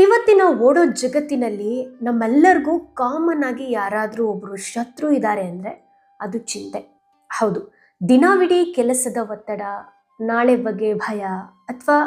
ಇವತ್ತಿನ ಓಡೋ ಜಗತ್ತಿನಲ್ಲಿ ನಮ್ಮೆಲ್ಲರಿಗೂ ಕಾಮನ್ ಆಗಿ ಯಾರಾದರೂ ಒಬ್ರು ಶತ್ರು ಇದ್ದಾರೆ ಅಂದ್ರೆ ಅದು ಚಿಂತೆ. ಹೌದು, ದಿನವಿಡೀ ಕೆಲಸದ ಒತ್ತಡ, ನಾಳೆ ಬಗ್ಗೆ ಭಯ ಅಥವಾ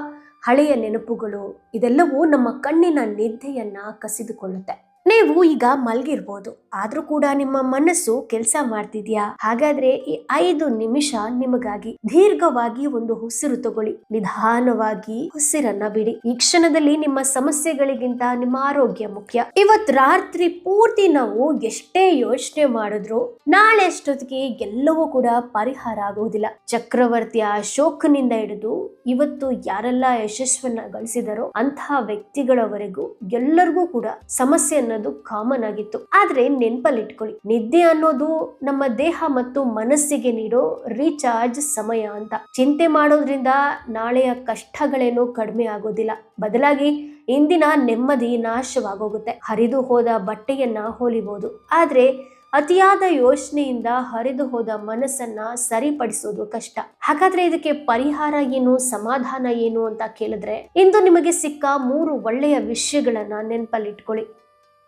ಹಳೆಯ ನೆನಪುಗಳು ಇದೆಲ್ಲವೂ ನಮ್ಮ ಕಣ್ಣಿನ ನಿದ್ದೆಯನ್ನ ಕಸಿದುಕೊಳ್ಳುತ್ತೆ. ನೀವು ಈಗ ಮಲ್ಗಿರ್ಬೋದು, ಆದ್ರೂ ಕೂಡ ನಿಮ್ಮ ಮನಸ್ಸು ಕೆಲಸ ಮಾಡ್ತಿದ್ಯಾ? ಹಾಗಾದ್ರೆ ಈ 5 ನಿಮಿಷ ನಿಮಗಾಗಿ ದೀರ್ಘವಾಗಿ ಒಂದು ಉಸಿರು ತಗೊಳ್ಳಿ. ನಿಧಾನವಾಗಿ ಉಸಿರನ್ನ ಬಿಡಿ. ಈ ಕ್ಷಣದಲ್ಲಿ ನಿಮ್ಮ ಸಮಸ್ಯೆಗಳಿಗಿಂತ ನಿಮ್ಮ ಆರೋಗ್ಯ ಮುಖ್ಯ. ಇವತ್ ರಾತ್ರಿ ಪೂರ್ತಿ ನಾವು ಎಷ್ಟೇ ಯೋಚನೆ ಮಾಡಿದ್ರು ನಾಳೆ ಅಷ್ಟೊತ್ತಿಗೆ ಎಲ್ಲವೂ ಕೂಡ ಪರಿಹಾರ ಆಗುವುದಿಲ್ಲ. ಚಕ್ರವರ್ತಿ ಅಶೋಕನಿಂದ ಹಿಡಿದು ಇವತ್ತು ಯಾರೆಲ್ಲ ಯಶಸ್ವನ್ನ ಗಳಿಸಿದರೋ ಅಂತಹ ವ್ಯಕ್ತಿಗಳವರೆಗೂ ಎಲ್ಲರಿಗೂ ಕೂಡ ಸಮಸ್ಯೆ ಅನ್ನೋದು ಕಾಮನ್ ಆಗಿತ್ತು. ಆದ್ರೆ ನೆನ್ಪಲ್ಲಿಟ್ಕೊಳ್ಳಿ, ನಿದ್ದೆ ಅನ್ನೋದು ನಮ್ಮ ದೇಹ ಮತ್ತು ಮನಸ್ಸಿಗೆ ನೀಡೋ ರೀಚಾರ್ಜ್ ಸಮಯ ಅಂತ. ಚಿಂತೆ ಮಾಡೋದ್ರಿಂದ ನಾಳೆಯ ಕಷ್ಟಗಳೇನು ಕಡಿಮೆ ಆಗೋದಿಲ್ಲ, ಬದಲಾಗಿ ಇಂದಿನ ನೆಮ್ಮದಿ ನಾಶವಾಗೋಗುತ್ತೆ. ಹರಿದು ಹೋದ ಬಟ್ಟೆಯನ್ನ ಹೊಲಿಬಹುದು, ಆದ್ರೆ ಅತಿಯಾದ ಯೋಚನೆಯಿಂದ ಹರಿದು ಹೋದ ಮನಸ್ಸನ್ನ ಸರಿಪಡಿಸೋದು ಕಷ್ಟ. ಹಾಗಾದ್ರೆ ಇದಕ್ಕೆ ಪರಿಹಾರ ಏನು, ಸಮಾಧಾನ ಏನು ಅಂತ ಕೇಳಿದ್ರೆ, ಇಂದು ನಿಮಗೆ ಸಿಕ್ಕ 3 ಒಳ್ಳೆಯ ವಿಷಯಗಳನ್ನ ನೆನಪಲ್ಲಿಟ್ಕೊಳ್ಳಿ.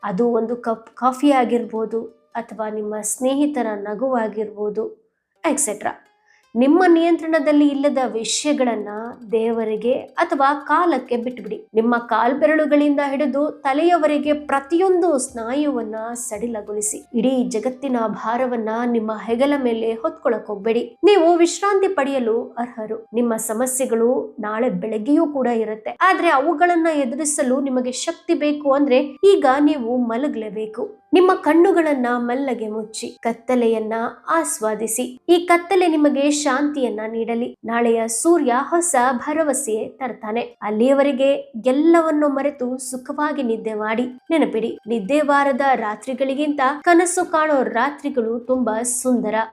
ಅದು ಒಂದು ಕಪ್ ಕಾಫಿ ಆಗಿರ್ಬೋದು, ಅಥವಾ ನಿಮ್ಮ ಸ್ನೇಹಿತರ ನಗುವಾಗಿರ್ಬೋದು, ಎಕ್ಸೆಟ್ರಾ. ನಿಮ್ಮ ನಿಯಂತ್ರಣದಲ್ಲಿ ಇಲ್ಲದ ವಿಷಯಗಳನ್ನ ದೇವರಿಗೆ ಅಥವಾ ಕಾಲಕ್ಕೆ ಬಿಟ್ಬಿಡಿ. ನಿಮ್ಮ ಕಾಲ್ಬೆರಳುಗಳಿಂದ ಹಿಡಿದು ತಲೆಯವರೆಗೆ ಪ್ರತಿಯೊಂದು ಸ್ನಾಯುವನ್ನ ಸಡಿಲಗೊಳಿಸಿ. ಇಡೀ ಜಗತ್ತಿನ ಭಾರವನ್ನ ನಿಮ್ಮ ಹೆಗಲ ಮೇಲೆ ಹೊತ್ಕೊಳಕ್ ಹೋಗ್ಬೇಡಿ. ನೀವು ವಿಶ್ರಾಂತಿ ಪಡೆಯಲು ಅರ್ಹರು. ನಿಮ್ಮ ಸಮಸ್ಯೆಗಳು ನಾಳೆ ಬೆಳಗ್ಗೆಯೂ ಕೂಡ ಇರುತ್ತೆ, ಆದ್ರೆ ಅವುಗಳನ್ನ ಎದುರಿಸಲು ನಿಮಗೆ ಶಕ್ತಿ ಬೇಕು ಅಂದ್ರೆ ಈಗ ನೀವು ಮಲಗಲೇಬೇಕು. ನಿಮ್ಮ ಕಣ್ಣುಗಳನ್ನ ಮೆಲ್ಲಗೆ ಮುಚ್ಚಿ ಕತ್ತಲೆಯನ್ನ ಆಸ್ವಾದಿಸಿ. ಈ ಕತ್ತಲೆ ನಿಮಗೆ ಶಾಂತಿಯನ್ನ ನೀಡಲಿ. ನಾಳೆಯ ಸೂರ್ಯ ಹೊಸ ಭರವಸೆ ತರ್ತಾನೆ. ಅಲ್ಲಿಯವರೆಗೆ ಎಲ್ಲವನ್ನು ಮರೆತು ಸುಖವಾಗಿ ನಿದ್ದೆ ಮಾಡಿ. ನೆನಪಿಡಿ, ನಿದ್ದೆ ಬಾರದ ರಾತ್ರಿಗಳಿಗಿಂತ ಕನಸು ಕಾಣೋ ರಾತ್ರಿಗಳು ತುಂಬಾ ಸುಂದರ.